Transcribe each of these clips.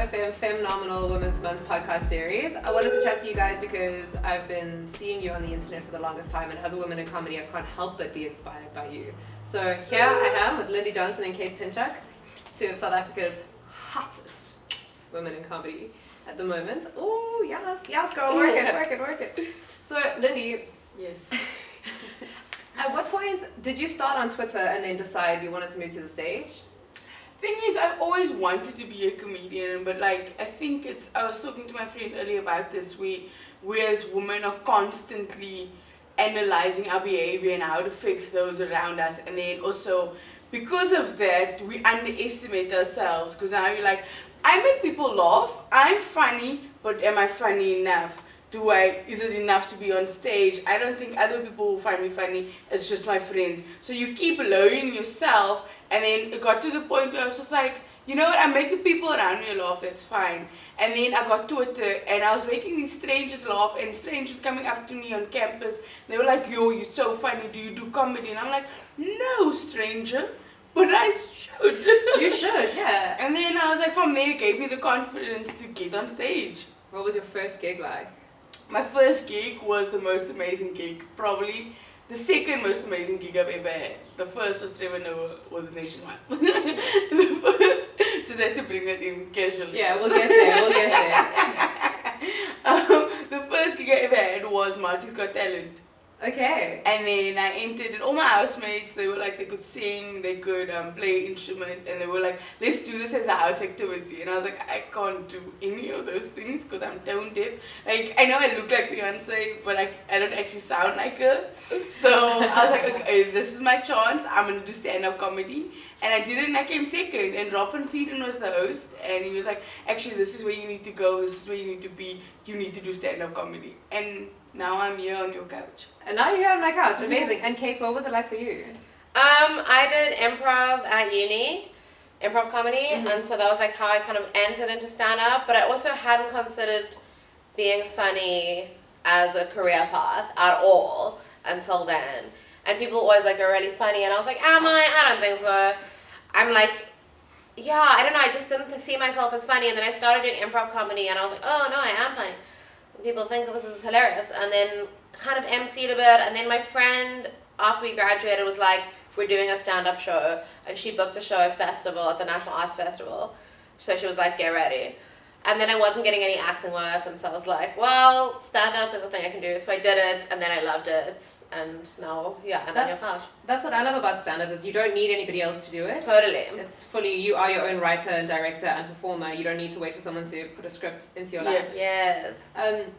FEMMEnomenal Women's Month podcast series. I wanted to chat to you guys because I've been seeing you on the internet for the longest time, and as a woman in comedy, I can't help but be inspired by you. So here I am with Lindy Johnson and Kate Pinchuck, two of South Africa's hottest women in comedy at the moment. Oh, yes, girl, work it. So, Lindy. Yes. At what point did you start on Twitter and then decide you wanted to move to the stage? Thing is, I've always wanted to be a comedian, but like, I think I was talking to my friend earlier about this, we as women are constantly analyzing our behavior and how it affects those around us, and then also, because of that, we underestimate ourselves, because now you're like, I make people laugh, I'm funny, but am I funny enough? Is it enough to be on stage? I don't think other people will find me funny, it's just my friends. So you keep lowering yourself, and then it got to the point where I was just like, you know what, I make the people around me laugh, that's fine. And then I got Twitter, and I was making these strangers laugh, and strangers coming up to me on campus, they were like, yo, you're so funny, do you do comedy? And I'm like, no, stranger, but I should. You should, yeah. And then I was like, from there, it gave me the confidence to get on stage. What was your first gig like? My first gig was the most amazing gig, probably the second most amazing gig I've ever had. The first was Trevor Noah with Nationwide. The first, just had to bring that in casually. Yeah, we'll get there. The first gig I ever had was Marty's Got Talent. Okay. And then I entered, and all my housemates, they were like, they could sing, they could play instrument, and they were like, let's do this as a house activity. And I was like, I can't do any of those things because I'm tone deaf. Like, I know I look like Beyonce, but I don't actually sound like her. So I was like, okay, this is my chance. I'm going to do stand-up comedy. And I did it, and I came second. And Robin Feeden was the host, and he was like, actually, this is where you need to go. This is where you need to be. You need to do stand-up comedy. And now I'm here on your couch. And now you're here on my couch. Amazing. And Kate, what was it like for you? I did improv at uni, improv comedy, and so that was like how I kind of entered into stand-up, but I also hadn't considered being funny as a career path at all until then. And people always like, are really funny, and I was like, am I? I don't think so. I'm like, yeah, I don't know, I just didn't see myself as funny, and then I started doing improv comedy, and I was like, oh no, I am funny. People think this is hilarious, and then kind of emceed a bit, and then my friend, after we graduated, was like, we're doing a stand-up show, and she booked a show at festival, at the National Arts Festival, so she was like, get ready. And then I wasn't getting any acting work, and so I was like, well, stand-up is a thing I can do, so I did it, and then I loved it, and now, yeah, I'm on your couch. That's what I love about stand-up, is you don't need anybody else to do it. Totally. It's fully, you are your own writer and director and performer. You don't need to wait for someone to put a script into your lap. Yes.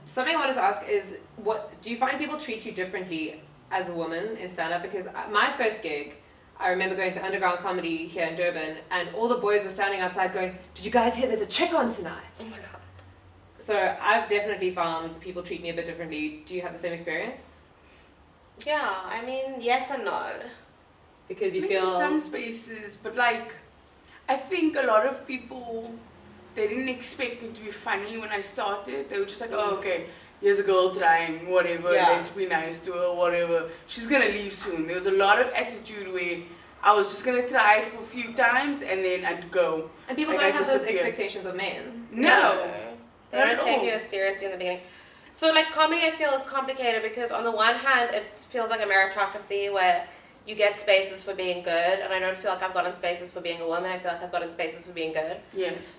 Something I wanted to ask is, what do you find people treat you differently as a woman in stand-up? Because my first gig, I remember going to underground comedy here in Durban, and all the boys were standing outside going, did you guys hear there's a chick on tonight? Oh my god. So I've definitely found people treat me a bit differently. Do you have the same experience? Yeah, I mean, yes and no. Because you Maybe feel... in some spaces, but like, I think a lot of people, they didn't expect me to be funny when I started. They were just like, oh, okay, here's a girl trying, whatever, let's be nice to her, whatever. She's gonna leave soon. There was a lot of attitude where I was just gonna try it for a few times and then I'd go. And people like, don't have those disappear. expectations of men. No. They don't take you as seriously in the beginning. So like comedy I feel is complicated because on the one hand it feels like a meritocracy where you get spaces for being good, and I don't feel like I've gotten spaces for being a woman. I feel like I've gotten spaces for being good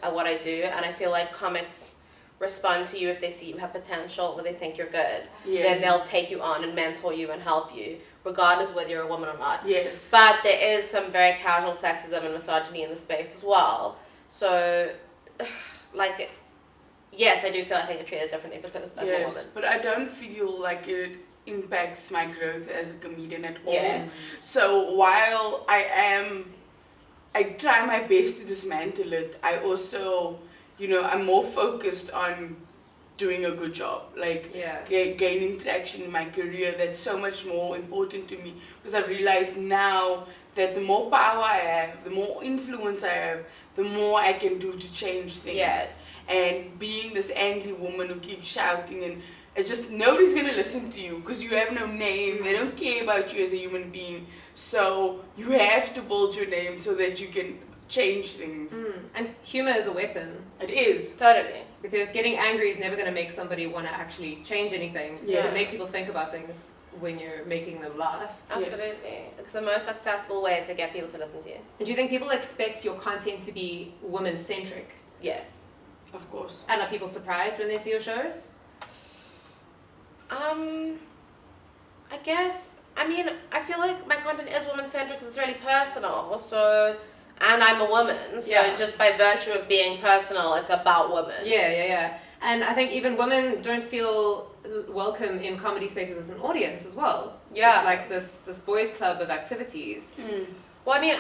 at what I do, and I feel like comics respond to you if they see you have potential or they think you're good. Then they'll take you on and mentor you and help you, regardless whether you're a woman or not. But there is some very casual sexism and misogyny in the space as well. So, like, yes, I do feel like I get treated differently because I'm a woman. But I don't feel like it impacts my growth as a comedian at all. So while I try my best to dismantle it, I also, I'm more focused on doing a good job, like gaining traction in my career. That's so much more important to me because I realize now that the more power I have, the more influence I have, the more I can do to change things. And being this angry woman who keeps shouting, and it's just nobody's gonna listen to you because you have no name. They don't care about you as a human being. So you have to build your name so that you can change things. And humor is a weapon. It is. Totally. Because getting angry is never going to make somebody want to actually change anything. Yes. It make people think about things when you're making them laugh. Absolutely. It's the most accessible way to get people to listen to you. And do you think people expect your content to be women-centric? Yes. Of course. And are people surprised when they see your shows? I guess, I mean, I feel like my content is woman-centric because it's really personal, so, and I'm a woman, so just by virtue of being personal, it's about women. Yeah. And I think even women don't feel welcome in comedy spaces as an audience as well. Yeah. It's like this boys' club of activities. Well, I mean,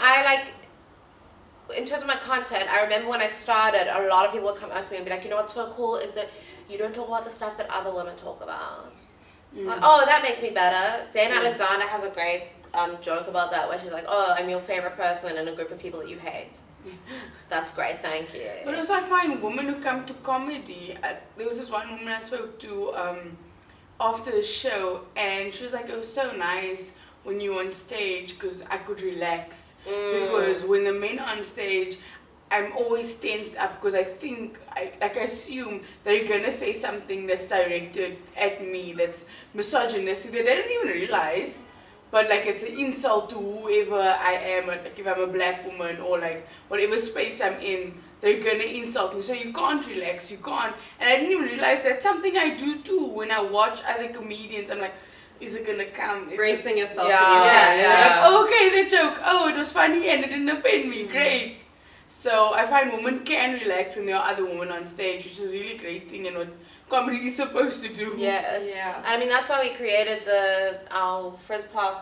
in terms of my content, I remember when I started, a lot of people would come up to me and be like, you know what's so cool is that you don't talk about the stuff that other women talk about. Like, oh, that makes me better. Dana Alexander has a great joke about that where she's like, oh, I'm your favorite person in a group of people that you hate. That's great, thank you. But also I find women who come to comedy, there was this one woman I spoke to after a show, and she was like, it was so nice when you were on stage because I could relax. Because when the men are on stage, I'm always tensed up because I assume they're gonna say something that's directed at me, that's misogynistic, that they don't even realize, but like it's an insult to whoever I am, like if I'm a black woman or like whatever space I'm in, they're gonna insult me. So you can't relax, you can't. And I didn't even realize that's something I do too. When I watch other comedians, I'm like, is it gonna come? Bracing yourself. Yeah. Like, okay, the joke. Oh, it was funny and it didn't offend me. Great. So I find women can relax when there are other women on stage, which is a really great thing and what comedy is supposed to do. Yeah. Yeah. And I mean, that's why we created our Frizz Park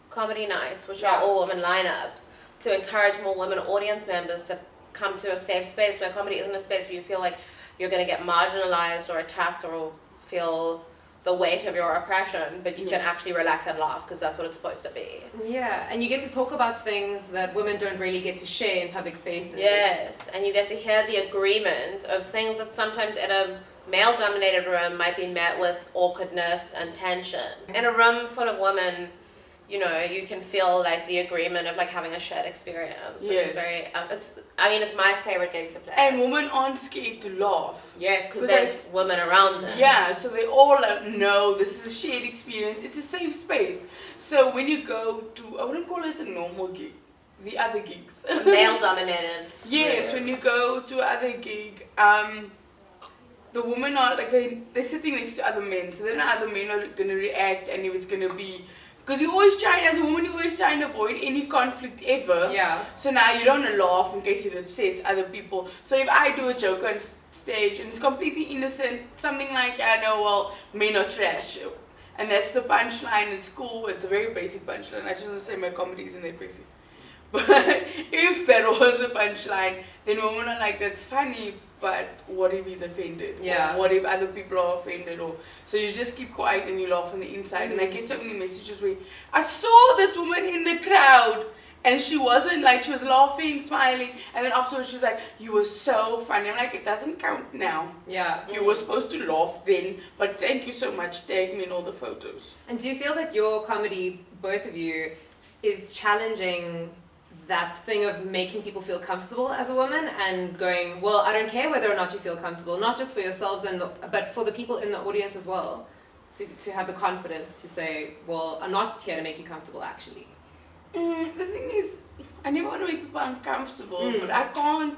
comedy nights, which are all women lineups, to encourage more women audience members to come to a safe space where comedy isn't a space where you feel like you're going to get marginalized or attacked or feel the weight of your oppression, but you can actually relax and laugh because that's what it's supposed to be. Yeah, and you get to talk about things that women don't really get to share in public spaces. Yes, and you get to hear the agreement of things that sometimes in a male-dominated room might be met with awkwardness and tension. In a room full of women, you know, you can feel like the agreement of like having a shared experience, which is very, it's my favorite gig to play. And women aren't scared to laugh. Yes, because there's women around them. Yeah, so they all know this is a shared experience. It's a safe space. So when you go to, I wouldn't call it a normal gig, the other gigs. Male-dominated. Yes, when you go to other gig, the women are like, they're sitting next to other men, so then other men are going to react, and if it's going to be, because you always try, as a woman, you always try and avoid any conflict ever. Yeah. So now you don't want to laugh in case it upsets other people. So if I do a joke on stage and it's completely innocent, something like, I know, well, men are trash. And that's the punchline, it's cool, it's a very basic punchline. I just want to say my comedy isn't that basic. But if that was the punchline, then women are like, that's funny, but what if he's offended? Yeah. Or what if other people are offended? Or so you just keep quiet and you laugh on the inside. And I get so many messages where I saw this woman in the crowd and she wasn't like, she was laughing, smiling, and then afterwards she's like, you were so funny. I'm like, it doesn't count now. Yeah. You were supposed to laugh then, but thank you so much, tag me in all the photos. And do you feel that your comedy, both of you, is challenging that thing of making people feel comfortable as a woman and going, well, I don't care whether or not you feel comfortable, not just for yourselves but for the people in the audience as well, to have the confidence to say, well, I'm not here to make you comfortable actually. The thing is, I never want to make people uncomfortable, but I can't,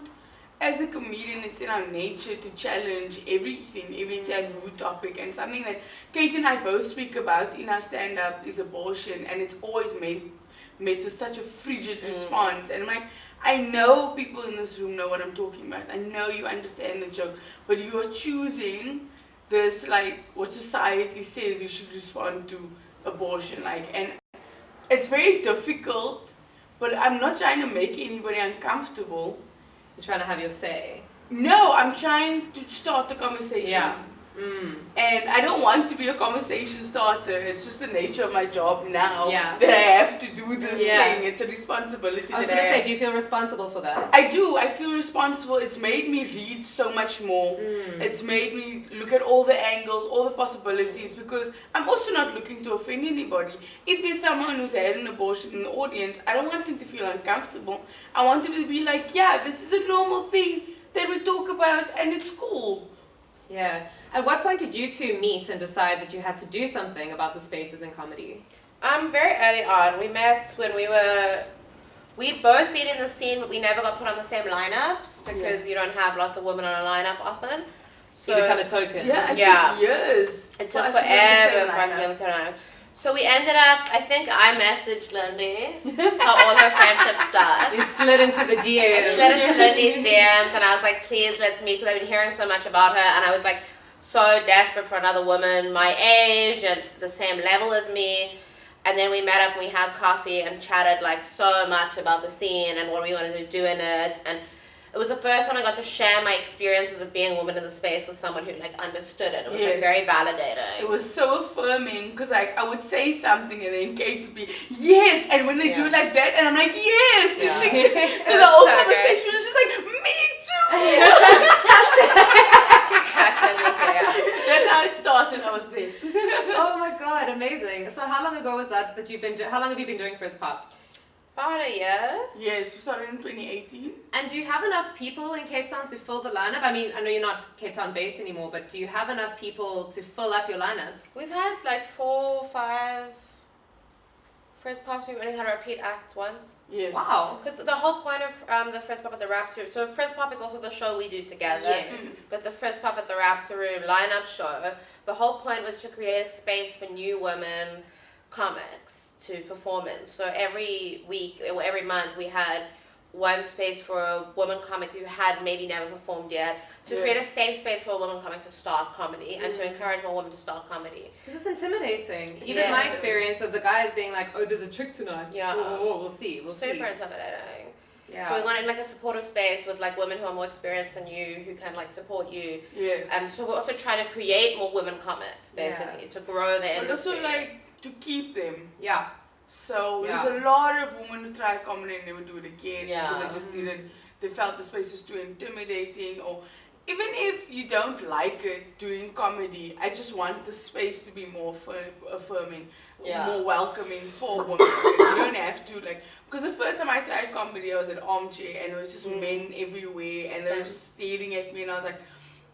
as a comedian, it's in our nature to challenge everything, every taboo topic, and something that Kate and I both speak about in our stand-up is abortion, and it's always made with such a frigid response. And I'm like, I know people in this room know what I'm talking about. I know you understand the joke, but you are choosing this, like, what society says you should respond to abortion like. And it's very difficult, but I'm not trying to make anybody uncomfortable. You're trying to have your say. No, I'm trying to start the conversation. Yeah. And I don't want to be a conversation starter. It's just the nature of my job now Yeah. that I have to do this thing. It's a responsibility. I was going to say, do you feel responsible for that? I do. I feel responsible. It's made me read so much more. It's made me look at all the angles, all the possibilities, because I'm also not looking to offend anybody. If there's someone who's had an abortion in the audience, I don't want them to feel uncomfortable. I want them to be like, yeah, this is a normal thing that we talk about and it's cool. Yeah. At what point did you two meet and decide that you had to do something about the spaces in comedy? Very early on. We met when we'd both been in the scene, but we never got put on the same lineups because you don't have lots of women on a lineup often. So you become a token. Yeah, it took years. It took forever for us to be on the same lineup. So we ended up, I think I messaged Lindy, so all her friendship stuff. You slid into the DMs. I slid into Lindy's DMs and I was like, please let's meet, because I've been hearing so much about her, and I was like so desperate for another woman my age and the same level as me. And then we met up and we had coffee and chatted like so much about the scene and what we wanted to do in it. And it was the first time I got to share my experiences of being a woman in the space with someone who like understood it. It was like very validating. It was so affirming because like I would say something and then Kate would be yes, and when they do like that and I'm like yes. Yeah. So the whole conversation was just like me too. Hashtag me too, yeah. That's how it started. I was there. Oh my god, amazing. So how long ago was that you've been how long have you been doing Frizz Pop? About a year. Yes, we started in 2018. And do you have enough people in Cape Town to fill the lineup? I mean, I know you're not Cape Town based anymore, but do you have enough people to fill up your lineups? We've had like 4 or 5 Frizz Pops. We've only had a repeat act once. Yes. Wow. Because the whole point of the Frizz Pop at the Raptor, so Frizz Pop is also the show we do together. Yes. But the Frizz Pop at the Raptor Room lineup show, the whole point was to create a space for new women comics to perform in. So every week or every month we had one space for a woman comic who had maybe never performed yet, to create a safe space for a woman comic to start comedy and to encourage more women to start comedy. Because it's intimidating. Even my experience of the guys being like, oh, there's a trick tonight. Yeah. Oh, we'll see. We'll see. Super intimidating. Yeah. So we wanted like a supportive space with like women who are more experienced than you, who can like support you. Yes. And so we're also trying to create more women comics, basically, to grow the industry. But also like to keep them. Yeah. So there's a lot of women who try comedy and never do it again because Yeah. they just didn't. They felt the space was too intimidating, or even if you don't like it doing comedy, I just want the space to be more affirming, more welcoming for women. You don't have to like, because the first time I tried comedy, I was at Armchair and it was just men everywhere and they were just staring at me and I was like,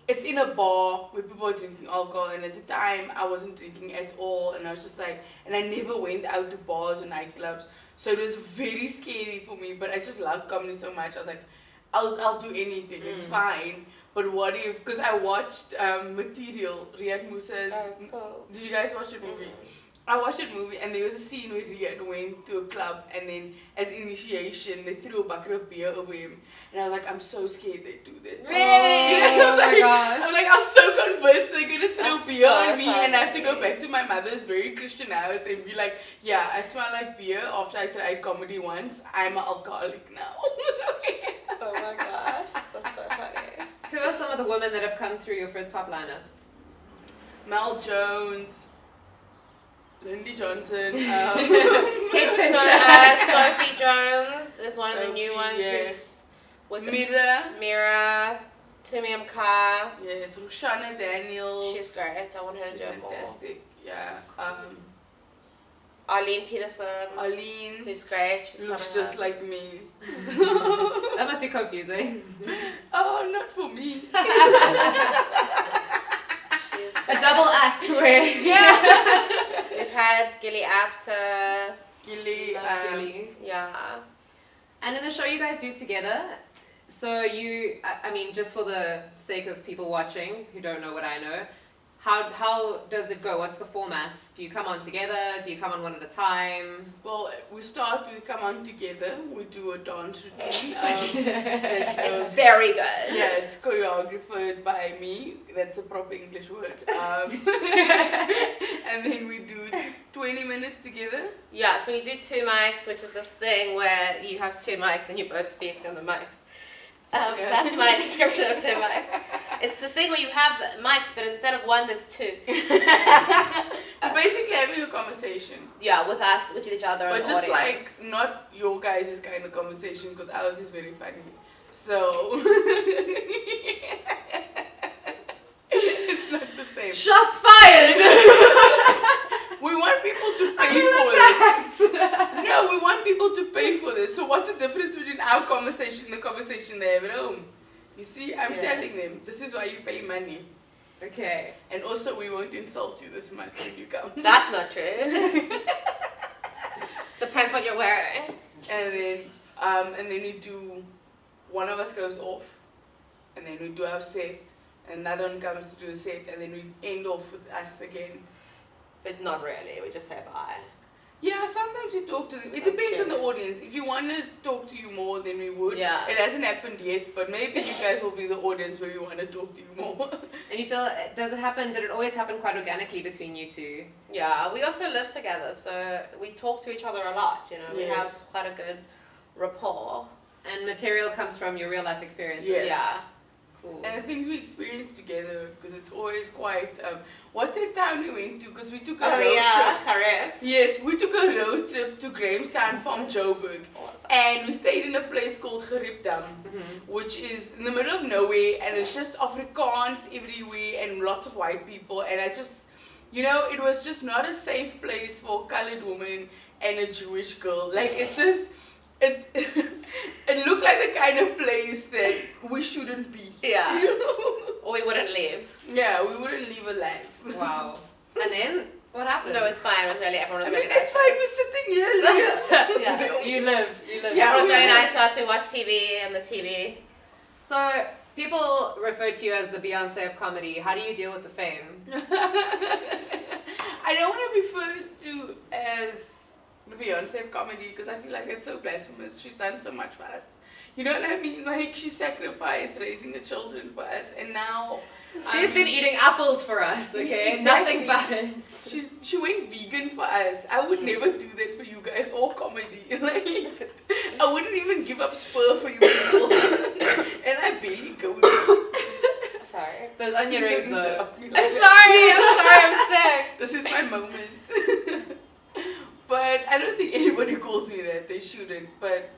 it's in a bar where people are drinking alcohol, and at the time I wasn't drinking at all, and I was just like, and I never went out to bars or nightclubs, so it was very scary for me, but I just loved comedy so much. I was like, I'll do anything, it's fine. But what if, because I watched Material, Riyad Musa's, did you guys watch the movie? I watched that movie and there was a scene where Riyad went to a club and then as initiation they threw a bucket of beer over him, and I was like, I'm so scared they do that. Really? Oh my gosh. I'm like, I was so convinced they're gonna throw beer so on me and I have to go funny. back to my mother's very Christian house and be like, yeah, I smell like beer after I tried comedy once. I'm an alcoholic now. Oh my gosh, that's so funny. Who are some of the women that have come through your Frizz Pop lineups? Mel Jones, Lindy Johnson, Kate So, Pinchuck. Sophie Jones is one of the new ones. Yes. Was Mira, Tumiam Ka. yes, Roshana Daniels. She's great. I want her to She's do it more. fantastic. Yeah. Arlene Peterson, Arlene who's great. She's looks coming just up. like me. That must be confusing. Oh, not for me. She's A great. double act where We've had Gilly Apter. Gilly, Gilly. Yeah. And in the show you guys do together, so you, I mean, just for the sake of people watching who don't know what I know, how does it go? What's the format? Do you come on together? Do you come on one at a time? well, we come on together. We do a dance routine. It's very good. Yeah, it's choreographed by me. That's a proper English word. And then we do 20 minutes together. Yeah, so we do 2 mics, which is this thing where you have 2 mics and you both speak on the mics. That's my description of two mics. It's the thing where you have mics, but instead of one, there's two. Basically having a conversation. Yeah, with us, with each other, but and just audience. like not your guys' kind of conversation, because ours is very funny. So it's not the same. Shots fired! We want people to pay for this. No, we want people to pay for this. So what's the difference between our conversation and the conversation they have at home? You see, I'm telling them, this is why you pay money. Okay. And also, we won't insult you this much when you come. That's not true. Depends what you're wearing. And then we do, one of us goes off, and then we do our set, and another one comes to do a set, and then we end off with us again. But not really, we just say bye. Yeah, sometimes you talk to them. It That's depends true. on the audience. If you want to talk to you more, then we would. Yeah. It hasn't happened yet, but maybe you guys will be the audience where we want to talk to you more. And you feel, did it always happen quite organically between you two? Yeah, we also live together, so we talk to each other a lot, you know. We Yes. have quite a good rapport. And material comes from your real life experiences? Yes. Yeah. Cool. And the things we experience together, because it's always quite, what's that town we went to? Because we took a road trip. Correct. Yes, we took a road trip to Grahamstown from Joburg. And we stayed in a place called Geripdam, which is in the middle of nowhere, and it's just Afrikaans everywhere and lots of white people. And I just, you know, it was just not a safe place for a colored woman and a Jewish girl. Like, it's just, it looked like the kind of place that we shouldn't be. Yeah. Or we wouldn't leave. Yeah, we wouldn't leave alive. Wow. And then, what happened? No, it's fine. It was really, everyone I was mean, really it's nice. fine, we're sitting here, Leah. Yeah. You lived. Yeah, Everyone was really yeah. nice to us. We watched TV and the TV. So, people refer to you as the Beyonce of comedy. How do you deal with the fame? I don't want to be referred to as the Beyonce of comedy because I feel like that's so blasphemous. She's done so much for us. You know what I mean? Like, she sacrificed raising the children for us, and now She's been eating apples for us, okay? Exactly. Nothing but. she went vegan for us. I would never do that for you guys or comedy. Like, I wouldn't even give up spur for you people. And I barely go. Sorry. Those onion rings though. I'm sorry, I'm sick. This is my moment. But I don't think anybody calls me that. They shouldn't. But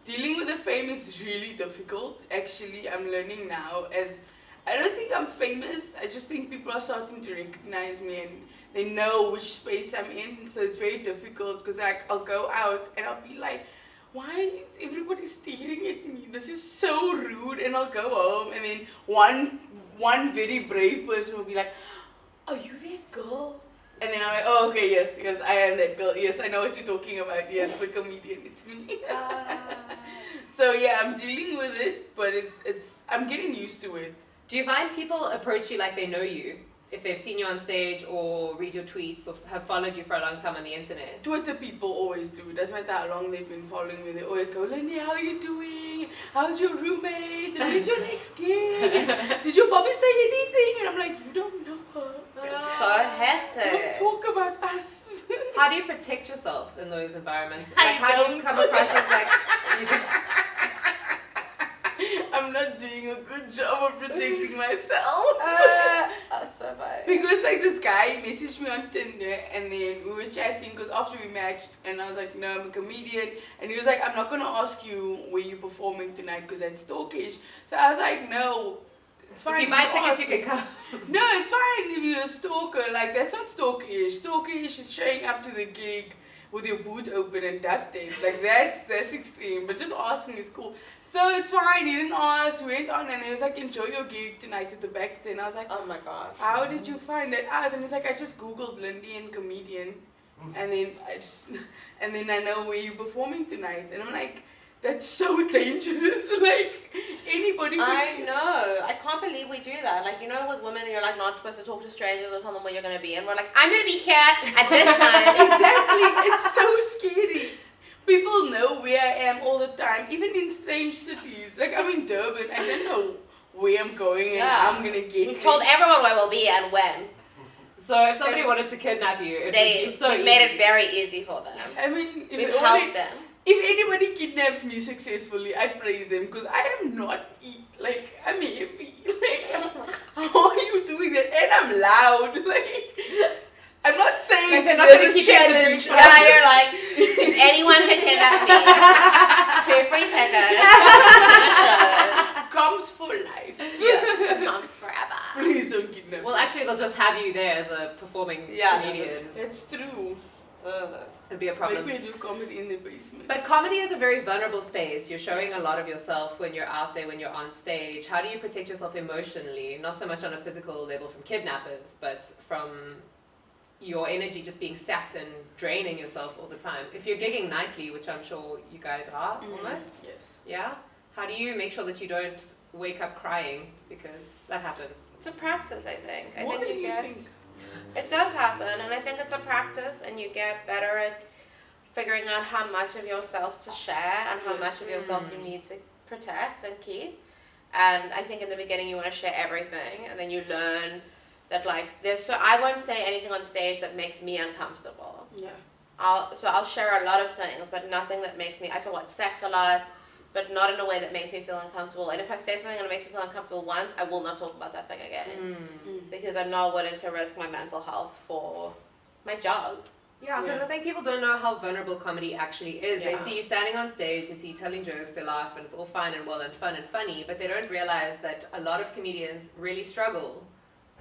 dealing with the fame is really difficult. Actually, I'm learning now. As I don't think I'm famous. I just think people are starting to recognize me and they know which space I'm in. So it's very difficult because like I'll go out and I'll be like, why is everybody staring at me? This is so rude. And I'll go home and then one very brave person will be like, are you that girl? And then I'm like, oh, okay, yes, I am that girl. Yes, I know what you're talking about. Yes, the comedian, it's me. So yeah, I'm dealing with it, but I'm getting used to it. Do you find people approach you like they know you? If they've seen you on stage or read your tweets or have followed you for a long time on the internet? Twitter people always do. It doesn't matter how long they've been following me. They always go, Lindy, how are you doing? How's your roommate? And when's your next gig? Did your Bobby say anything? And I'm like, you don't know her. It's so hectic. Don't talk about us. How do you protect yourself in those environments? I Like, how do you don't. come across as like... I'm not doing a good job of protecting myself. That's so funny. Because like this guy messaged me on Tinder and then we were chatting because after we matched and I was like, no, I'm a comedian. And he was like, I'm not going to ask you where you're performing tonight because that's stalkish. So I was like, no, it's fine. If you buy don't tickets, ask you me. can come. No, it's fine if you're a stalker. Like, that's not stalkish. Stalkish is showing up to the gig with your boot open and duct tape. Like, that's extreme. But just asking is cool. So it's fine. He didn't ask. We went on and he was like, enjoy your gig tonight at the backstage. And I was like, Oh my gosh. how did you find that out? And he's like, I just googled Lindy and comedian, and then I know where you're performing tonight. And I'm like, that's so dangerous. Like anybody. I know. I can't believe we do that. Like, you know, with women, you're like not supposed to talk to strangers or tell them where you're going to be. And we're like, I'm going to be here at this time. Exactly. It's so scary. People know where I am all the time, even in strange cities. Like I'm in Durban. I don't know where I'm going and how I'm going to get. We've told everyone where we'll be and when. So if somebody wanted to kidnap you, it would be so we easy. made it very easy for them. I mean, We've helped them. if anybody kidnaps me successfully, I praise them because I am not I'm heavy. How are you doing that? And I'm loud. I'm not saying Like they're not there's gonna a keep you in the challenge. group Yeah, you're like, if anyone can kidnap me, 2 free tickets to Comes for life. the show. Yeah, comes forever. Please don't kidnap me. Well, actually, they'll just have you there as a performing comedian. That's true. It'd be a Like problem. we do comedy in the basement. But comedy is a very vulnerable space. You're showing a lot of yourself when you're out there, when you're on stage. How do you protect yourself emotionally? Not so much on a physical level from kidnappers, but from your energy just being sapped and draining yourself all the time. If you're gigging nightly, which I'm sure you guys are almost, Yes. yeah? How do you make sure that you don't wake up crying? Because that happens. It's a practice, I think. I What think do you think? It does happen, and I think it's a practice, and you get better at figuring out how much of yourself to share and how Yes. much of yourself you need to protect and keep. And I think in the beginning you want to share everything, and then you learn that I won't say anything on stage that makes me uncomfortable. Yeah. I'll share a lot of things, but nothing that makes me. I talk about sex a lot, but not in a way that makes me feel uncomfortable. And if I say something and it makes me feel uncomfortable once, I will not talk about that thing again. Because I'm not willing to risk my mental health for my job. Yeah, because I think people don't know how vulnerable comedy actually is. They Yeah. see you standing on stage, they see you telling jokes, they laugh, and it's all fine and well and fun and funny, but they don't realize that a lot of comedians really struggle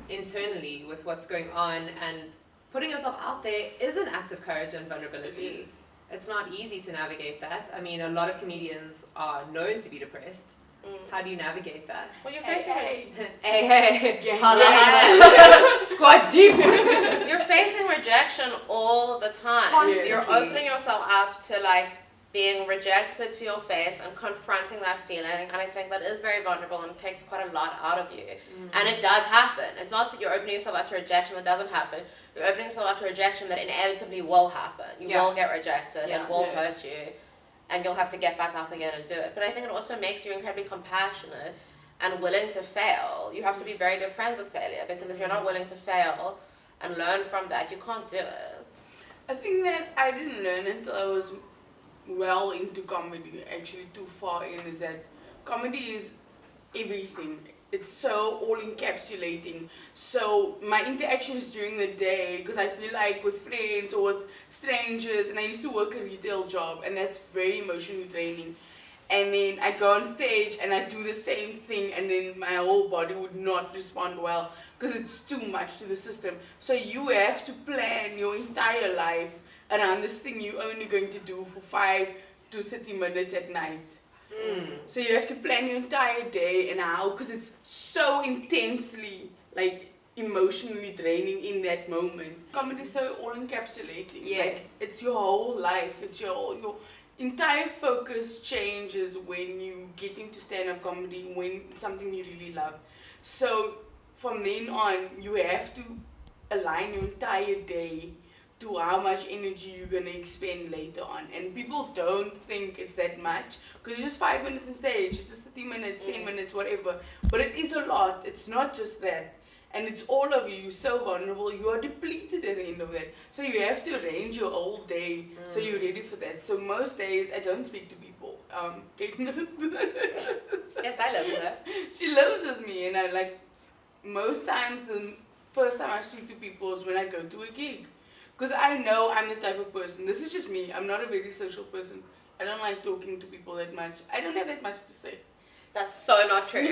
internally with what's going on, and putting yourself out there is an act of courage and vulnerability. It's not easy to navigate that. I mean, a lot of comedians are known to be depressed. How do you navigate that? Well, you're facing Hey. Yeah. Holla, holla. Squat deep. you're facing rejection all the time. Constantly. You're opening yourself up to being rejected to your face and confronting that feeling, and I think that is very vulnerable and takes quite a lot out of you. And it does happen. It's not that you're opening yourself up to rejection that doesn't happen. You're opening yourself up to rejection that inevitably will happen. You will get rejected and will hurt you, and you'll have to get back up again and do it. But I think it also makes you incredibly compassionate and willing to fail. You have to be very good friends with failure, because if you're not willing to fail and learn from that, you can't do it. I think that I didn't learn until I was well into comedy, actually too far in, is that comedy is everything. It's so all encapsulating. So my interactions during the day, because I'd be with friends or with strangers, and I used to work a retail job, and that's very emotionally draining. And then I'd go on stage and I'd do the same thing, and then my whole body would not respond well because it's too much to the system. So you have to plan your entire life around this thing you're only going to do for 5 to 30 minutes at night. So you have to plan your entire day and how, because it's so intensely emotionally draining in that moment. Comedy is so all encapsulating. Yes. It's your whole life. It's your entire focus changes when you get into stand-up comedy, when it's something you really love. So from then on, you have to align your entire day to how much energy you're going to expend later on. And people don't think it's that much, because it's just 5 minutes on stage, it's just 30 minutes, 10 minutes, whatever. But it is a lot. It's not just that. And it's all of you. You're so vulnerable. You are depleted at the end of that. So you have to arrange your whole day so you're ready for that. So most days I don't speak to people. Kate knows. Yes, I live with her. She lives with me, and I most times the first time I speak to people is when I go to a gig. Because I know I'm the type of person, this is just me, I'm not a very social person. I don't like talking to people that much. I don't have that much to say. That's so not true.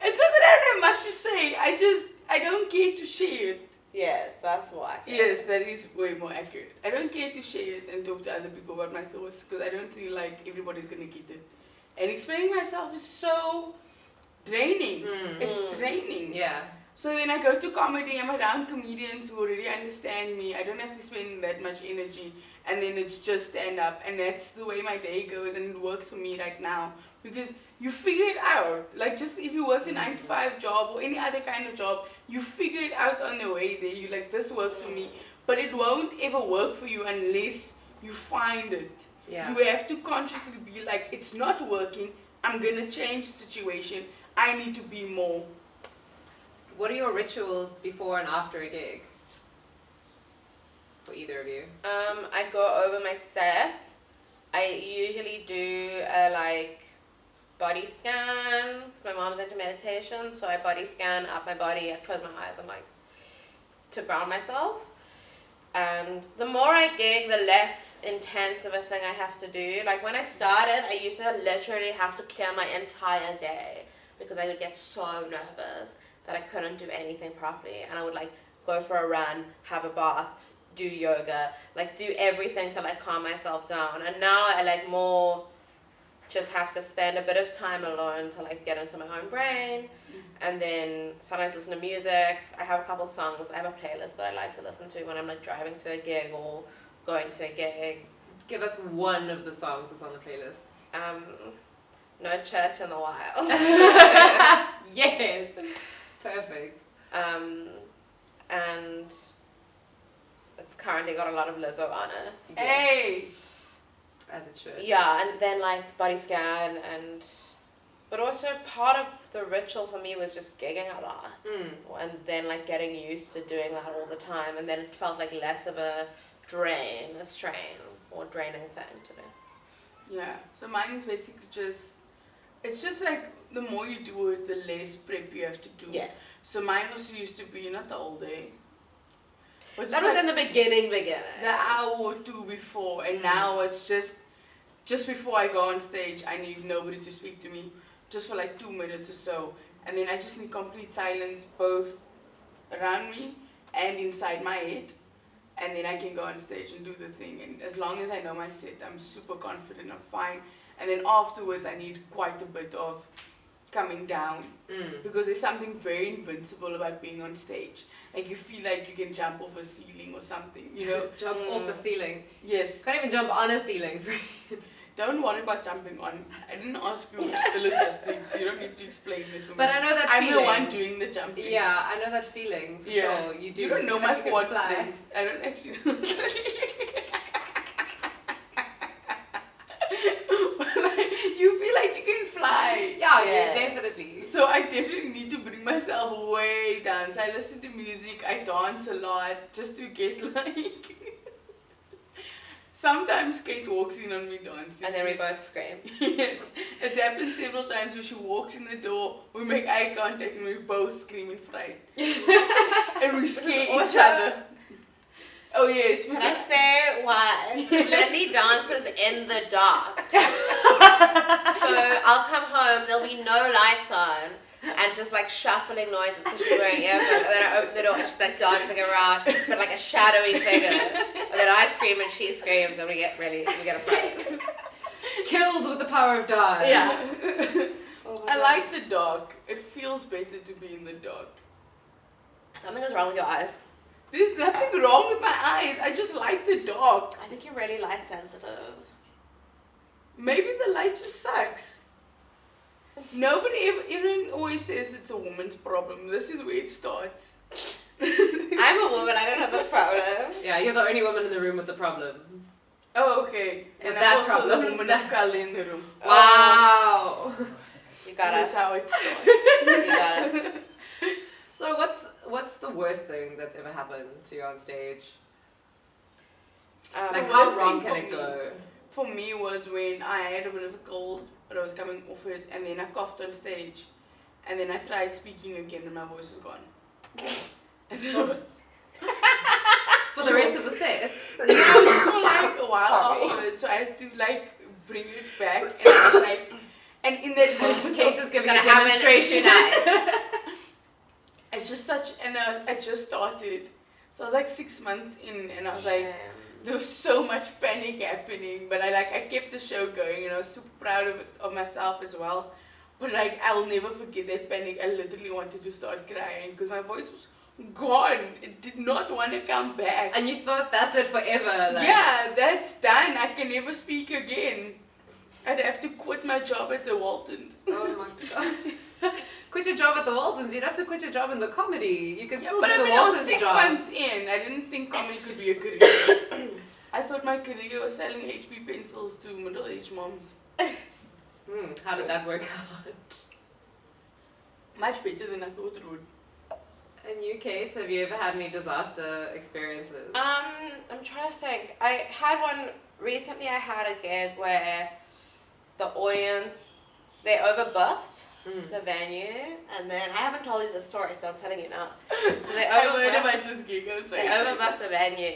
It's not that I don't have much to say, I don't care to share it. Yes, that's why. Yes, that is way more accurate. I don't care to share it and talk to other people about my thoughts, because I don't feel like everybody's going to get it. And explaining myself is so draining. It's draining. Yeah. So then I go to comedy, I'm around comedians who already understand me. I don't have to spend that much energy, and then it's just stand up, and that's the way my day goes, and it works for me right now. Because you figure it out. Just if you work a 9-to-5 job or any other kind of job, you figure it out on the way there. You're like, this works for me. But it won't ever work for you unless you find it. Yeah. You have to consciously be like, it's not working, I'm gonna change the situation, I need to be more. What are your rituals before and after a gig? for either of you? I go over my set. I usually do a like body scan. My mom's into meditation, so I body scan up my body. I close my eyes and like to ground myself. And the more I gig, the less intense of a thing I have to do. Like when I started, I used to literally have to clear my entire day because I would get so nervous that I couldn't do anything properly. And I would like go for a run, have a bath, do yoga, like do everything to like calm myself down. And now I like more just have to spend a bit of time alone to like get into my own brain. And then sometimes listen to music. I have a couple songs. I have a playlist that I like to listen to when I'm like driving to a gig or going to a gig. Give us one of the songs that's on the playlist. No Church in the Wild. Yes. Perfect. And it's currently got a lot of Lizzo on it. Yes. Hey! As it should. Yeah, and then like body scan and... But also part of the ritual for me was just gigging a lot. And then like getting used to doing that all the time. And then it felt like less of a strain or draining thing to do. Yeah, so mine is basically just, it's just like the more you do it, the less prep you have to do. Yes. So mine also used to be, not the whole day. But That just was like in the beginning. the hour or two before, and now it's just before I go on stage, I need nobody to speak to me, just for like 2 minutes or so. And then I just need complete silence, both around me and inside my head. And then I can go on stage and do the thing. And as long as I know my set, I'm super confident, I'm fine. And then afterwards, I need quite a bit of coming down. Because there's something very invincible about being on stage. Like you feel like you can jump off a ceiling or something, you know? Jump off a ceiling. Yes. Can't even jump on a ceiling. Don't worry about jumping on. I didn't ask you the logistics. You don't need to explain this for me. But I know that I'm feeling. the one doing the jumping. Yeah, I know that feeling for sure. You do. You don't know feel my like you quad can fly. strength. I don't actually know. You feel like you can fly. Yeah, Yes. definitely. So I definitely need to bring myself way down. So I listen to music, I dance a lot just to get like... Sometimes Kate walks in on me dancing. And then we both scream. Yes, it's happened several times where she walks in the door, we make eye contact and we both scream in fright. And we scare each Also- other. Oh yes. Can I say why? Lindy dances in the dark. So I'll come home, there'll be no lights on, and just like shuffling noises because she's wearing earphones. And then I open the door and she's like dancing around, but like a shadowy figure. And then I scream and she screams, and we get a fight. Killed with the power of dance. Yeah. Oh my I God. like the dark. It feels better to be in the dark. Something is wrong with your eyes. There's nothing wrong with my eyes. I just like the dark. I think you're really light sensitive. Maybe the light just sucks. Everyone always says it's a woman's problem. This is where it starts. I'm a woman, I don't have this problem. Yeah, you're the only woman in the room with the problem. Oh, okay. And With I'm that also problem. the woman of color in the room. Wow. You got That's us. how it starts. You got us. So what's the worst thing that's ever happened to you on stage? Like The how worst wrong thing can for it me- go? For me was when I had a bit of a cold, but I was coming off it, and then I coughed on stage, and then I tried speaking again, and my voice was gone. And then it was- For the rest of the set? No, just for like a while Sorry. afterwards, so I had to like bring it back, and I was like, and in that moment, Kate is giving a It's gonna happen demonstration. tonight. it's just such, and I just started, so I was like 6 months in, and I was like, there was so much panic happening, but I kept the show going, and I was super proud of myself as well. But like, I'll never forget that panic. I literally wanted to start crying because my voice was gone. It did not want to come back. And you thought that's it forever. Like, Yeah, that's done. I can never speak again. I'd have to quit my job at the Waltons. Oh my God. Quit your job at the Waltons. You'd have to quit your job in the comedy. You could Yeah, still but do I the mean, I was Waltons 6 job. months in. I didn't think comedy could be a career. I thought my career was selling HB pencils to middle-aged moms. How did that work out? Much better than I thought it would. And you, Kate, have you ever had any disaster experiences? I'm trying to think. I had one recently. I had a gig where the audience, they overbooked the venue, and then I haven't told you the story, so I'm telling you now. So they I heard about this gig. I'm sorry. They overbooked the venue,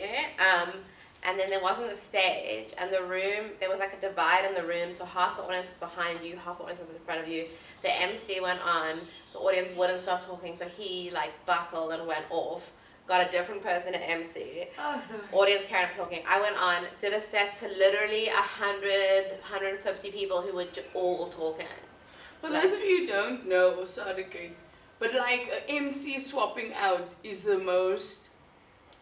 and then there wasn't a stage, and the room, there was like a divide in the room, so half the audience was behind you, half the audience was in front of you. The MC went on, the audience wouldn't stop talking, so he like buckled and went off. Got a different person to MC. Oh, no. Audience carried on talking. I went on, did a set to literally 100, 150 people who were all talking. For those of you who don't know, sorry, Kate, but like MC swapping out is the most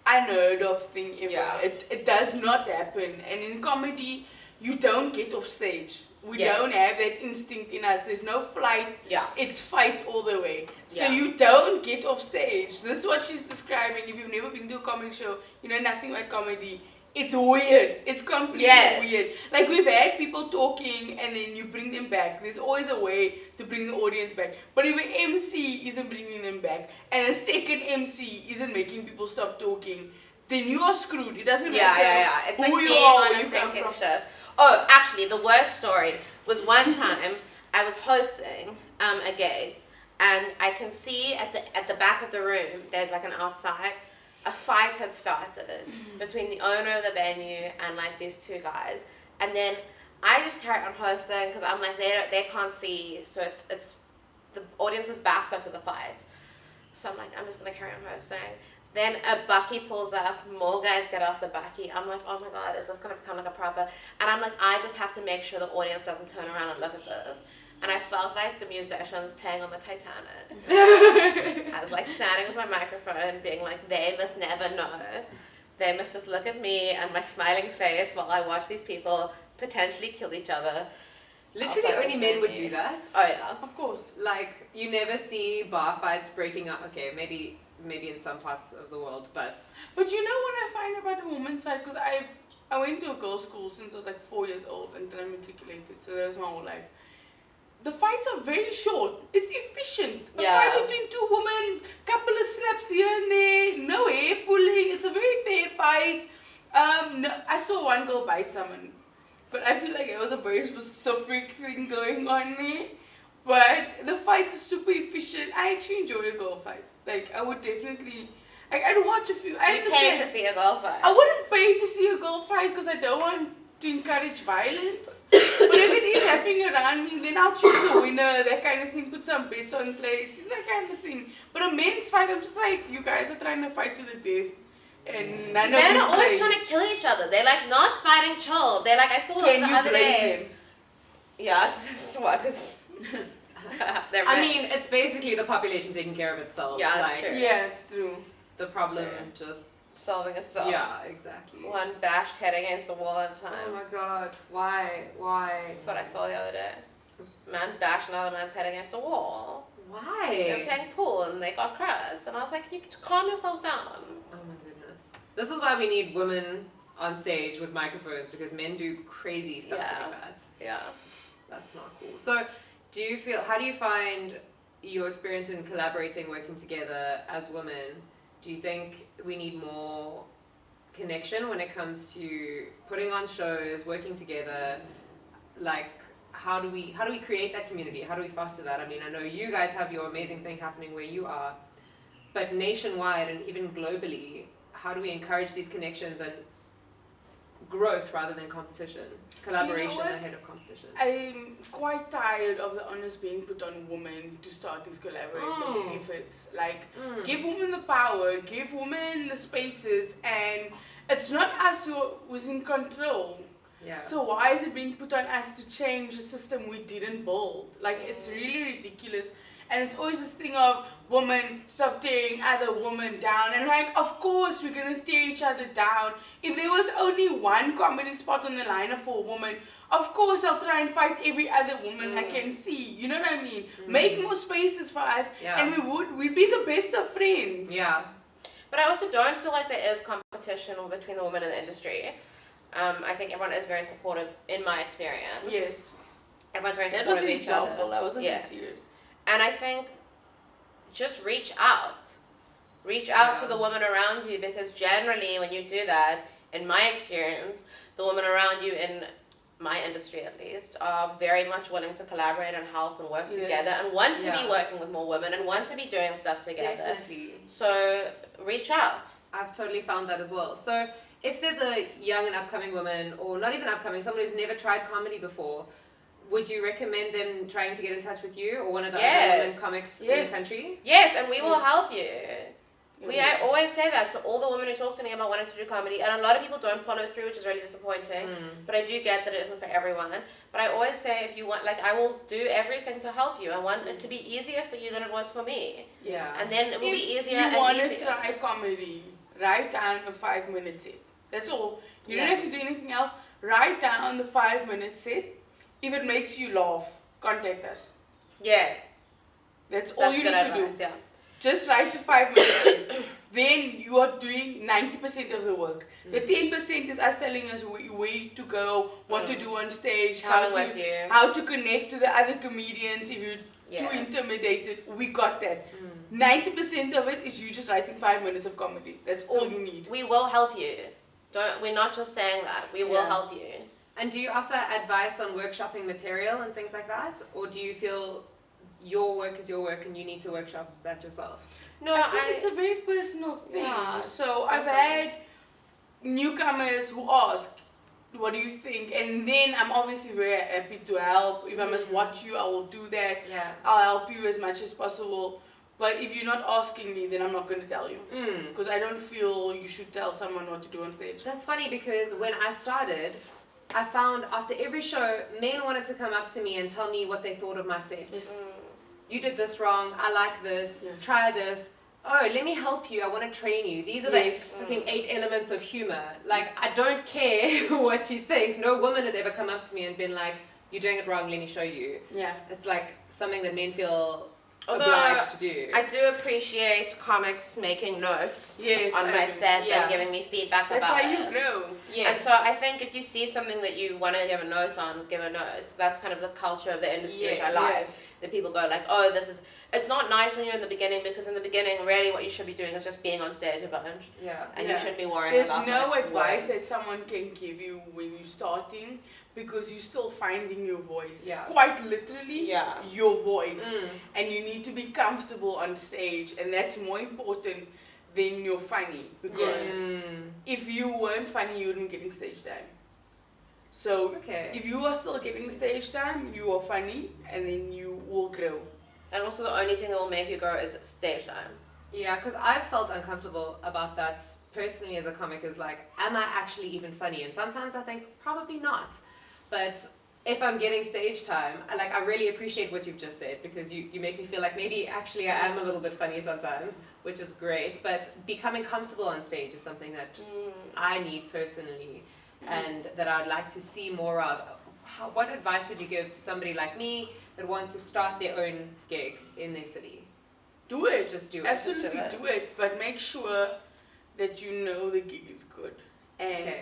unheard of thing ever. Yeah. It does not happen. And in comedy, you don't get off stage. We Yes. don't have that instinct in us. There's no flight. Yeah. It's fight all the way. So Yeah. you don't get off stage. This is what she's describing. If you've never been to a comedy show, you know nothing about comedy. It's weird. It's completely Yes. weird. Like we've had people talking and then you bring them back. There's always a way to bring the audience back. But if an MC isn't bringing them back and a second MC isn't making people stop talking, then you are screwed. It doesn't matter Yeah. It's who like you being are, on where a you come sinking from. ship. Oh, actually, the worst story was one time I was hosting a gig, and I can see at the back of the room, there's like an outside, a fight had started between the owner of the venue and like these two guys, and then I just carried on hosting because I'm like they can't see, so it's the audience's backs up to the fight, so I'm like I'm just gonna carry on hosting. Then a bucky pulls up, more guys get out the bucky. I'm like, oh my god, is this going to become like a proper? And I'm like, I just have to make sure the audience doesn't turn around and look at this. And I felt like the musicians playing on the Titanic. I was like standing with my microphone being like, they must never know. They must just look at me and my smiling face while I watch these people potentially kill each other. Literally outside only this men would venue. do that. Oh yeah. Of course. Like, you never see bar fights breaking up. Okay, maybe in some parts of the world, but But you know what I find about the women's side? Because I went to a girls' school since I was like 4 years old and then I matriculated, so that was my whole life. The fights are very short. It's efficient. A Yeah. fight between two women, couple of slaps here and there, no hair pulling. It's a very fair fight. No, I saw one girl bite someone, but I feel like it was a very specific thing going on there. But the fights are super efficient. I actually enjoy a girl fight. Like I would definitely, like I'd watch a few. I You pay understand. to see a girl fight. I wouldn't pay to see a girl fight because I don't want to encourage violence. But if it is happening around me, then I'll choose a winner, that kind of thing, put some bets on place, that kind of thing. But a men's fight, I'm just like, you guys are trying to fight to the death. And none of Men you are always play. trying to kill each other. They're like not fighting chill. They're like, I saw Can the you other blame day. them? Yeah, just what? 'Cause they're I right. mean, it's basically the population taking care of itself. Yeah, that's like, true. Yeah, it's true. The problem Sure. just solving itself. yeah, exactly. One bashed head against the wall at a time. Oh my god, why? That's what I saw the other day. Man bashed another man's head against a wall. They were Why? playing pool and they got crust. And I was like, you calm yourselves down. Oh my goodness. This is why we need women on stage with microphones, because men do crazy stuff Yeah. like that. Yeah. That's not cool. So, how do you find your experience in collaborating, working together as women? Do you think we need more connection when it comes to putting on shows, working together? Like, how do we create that community? How do we foster that? I mean, I know you guys have your amazing thing happening where you are, but nationwide and even globally, how do we encourage these connections and growth rather than competition? Collaboration what? ahead of competition. I'm quite tired of the onus being put on women to start these collaborating efforts. Like, give women the power, give women the spaces, and it's not us who's in control. Yeah. So why is it being put on us to change a system we didn't build? Like, it's really ridiculous. And it's always this thing of women stop tearing other women down. And like, of course we're going to tear each other down. If there was only one comedy spot on the lineup for a woman, of course I'll try and fight every other woman I can see. You know what I mean? Make more spaces for us, Yeah. and we'd be the best of friends. Yeah. But I also don't feel like there is competition between the women in the industry. I think everyone is very supportive in my experience. Yes. Everyone's very That was supportive an of each other. example. I wasn't Yeah. being serious. And I think just reach out. Reach out to the women around you, because generally when you do that, in my experience, the women around you in my industry at least are very much willing to collaborate and help and work together and want to be working with more women and want to be doing stuff together. Definitely. So reach out. I've totally found that as well. So if there's a young and upcoming woman, or not even upcoming, someone who's never tried comedy before, would you recommend them trying to get in touch with you or one of the other women comics in the country? Yes, and we will help you. I always say that to all the women who talk to me about wanting to do comedy, and a lot of people don't follow through, which is really disappointing, but I do get that it isn't for everyone. But I always say, if you want, like, I will do everything to help you. I want it to be easier for you than it was for me. Yeah. And then it will be easier and easier. If you want to try comedy, write down a 5-minute set. That's all. You don't have to do anything else. Write down the 5-minute set. If it makes you laugh, contact us. Yes. That's all you need to do. Yeah. Just write the 5 minutes. Then you are doing 90% of the work. The 10% is us telling us where to go, what to do on stage, how to connect to the other comedians. If you're too intimidated, we got that. 90% of it is you just writing 5 minutes of comedy. That's all you need. We will help you. We're not just saying that. We will help you. And do you offer advice on workshopping material and things like that? Or do you feel your work is your work and you need to workshop that yourself? No, I think it's a very personal thing. Yeah, so I've had newcomers who ask, what do you think? And then I'm obviously very happy to help. If I must watch you, I will do that. Yeah. I'll help you as much as possible. But if you're not asking me, then I'm not going to tell you. Because I don't feel you should tell someone what to do on stage. That's funny, because when I started, I found after every show, men wanted to come up to me and tell me what they thought of my set. Yes. You did this wrong, I like this, try this. Oh, let me help you, I want to train you. These are the fucking 8 elements of humor. Like, I don't care what you think. No woman has ever come up to me and been like, you're doing it wrong, let me show you. Yeah. It's like something that men feel obliged to do. I do appreciate comics making notes on my set and giving me feedback about it. That's how you grow. Yes. And so I think if you see something that you want to give a note on, give a note. That's kind of the culture of the industry, which I like. That people go like, oh, it's not nice when you're in the beginning, because in the beginning, really what you should be doing is just being on stage a bunch. Yeah. And you shouldn't be worrying about There's no advice that someone can give you when you're starting, because you're still finding your voice. Yeah. Quite literally, your voice. And you need to be comfortable on stage, and that's more important than you're funny. Because if you weren't funny, you wouldn't getting stage time. So if you are still getting stage time, you are funny, and then you will grow. And also the only thing that will make you grow is stage time. Yeah, because I've felt uncomfortable about that personally as a comic, is like, am I actually even funny? And sometimes I think probably not. But if I'm getting stage time, I really appreciate what you've just said, because you make me feel like maybe actually I am a little bit funny sometimes, which is great. But becoming comfortable on stage is something that I need personally, and that I'd like to see more of. What advice would you give to somebody like me that wants to start their own gig in their city? Do it. Just do it. Absolutely do it. But make sure that you know the gig is good. And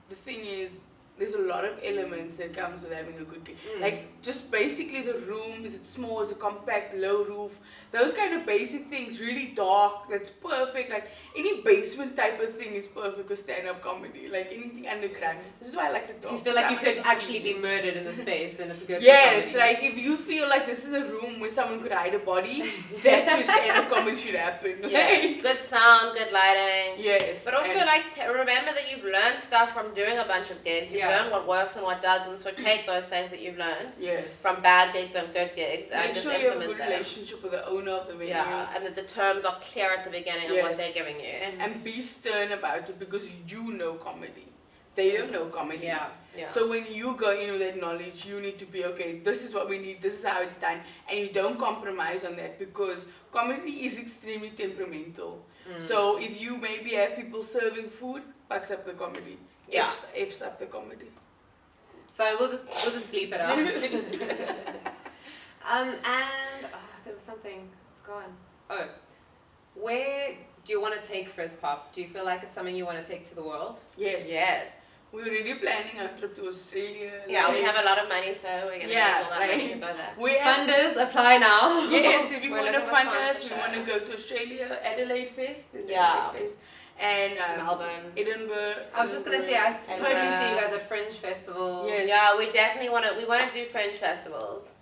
the thing is, there's a lot of elements that comes with having a good gig. Like, just basically the room, is it small, is it compact, low roof, those kind of basic things, really dark, that's perfect. Like, any basement type of thing is perfect for stand-up comedy, like anything underground. This is why I like to talk. If you feel like you could actually be murdered in the space, then it's a good Yes, like if you feel like this is a room where someone could hide a body, that's where stand-up comedy should happen. Yes, good sound, good lighting. Yes. But also, remember that you've learned stuff from doing a bunch of gigs. You've learned what works and what doesn't, so take those things that you've learned from bad gigs and good gigs and just implement them. Make sure you have a good relationship with the owner of the venue. Yeah, and that the terms are clear at the beginning of what they're giving you. And be stern about it, because you know comedy. They don't know comedy. Yeah. So when you go in with that knowledge, you need to be, okay, this is what we need, this is how it's done, and you don't compromise on that, because comedy is extremely temperamental. So if you maybe have people serving food, fucks up the comedy. F's up the comedy. So we'll just bleep it out. And there was something. It's gone. Oh, where do you want to take Frizz Pop? Do you feel like it's something you want to take to the world? Yes. Yes. we're already planning our trip to Australia. Yeah, we like- have a lot of money, so we're gonna Yeah, use all that money to like- go there. We have, Funders, apply now. yes, if you We're want to looking for fund us, we sponsorship. want to go to Australia, Adelaide Fest. There's Yeah. Adelaide Fest. And Melbourne. Edinburgh. I was just gonna say, I totally Edinburgh. see you guys at Fringe Festival. Yes. Yeah, we definitely wanna do fringe festivals.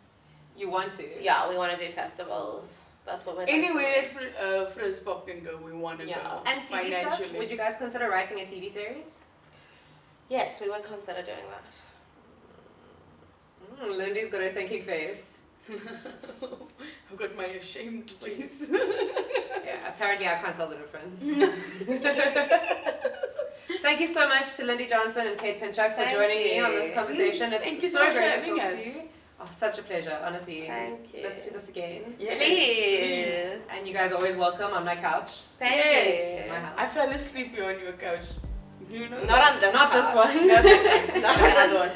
You want to? Yeah, we wanna do festivals. That's what we're doing. Anywhere that Frizz Pop can go, we want to Yeah. go. And TV stuff? financially. Would you guys consider writing a TV series? Yes, we would consider doing that. Lindy's got a thinking face. I've got my ashamed face. Yeah, apparently I can't tell the difference. Thank you so much to Lindy Johnson and Kate Pinchuck for Thank joining me you. on this conversation. It's Thank you so so much great for to having talk us. to you. Oh, such a pleasure, honestly. Thank you. Let's do this again. Yes, Please. And you guys are always welcome on my couch. Thank Yes. In you. my house. I fell asleep here on your couch. You know? Not on this Not this couch. one. No, this one. Not on Another this one.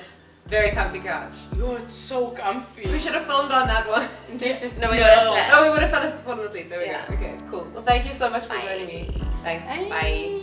Very comfy couch. You're so comfy. We should have filmed on that one. Yeah. No, we would have slept. Oh, we would have fallen asleep. There we Yeah. go. Okay, cool. Well, thank you so much for Bye. joining me. Thanks. Bye. Bye.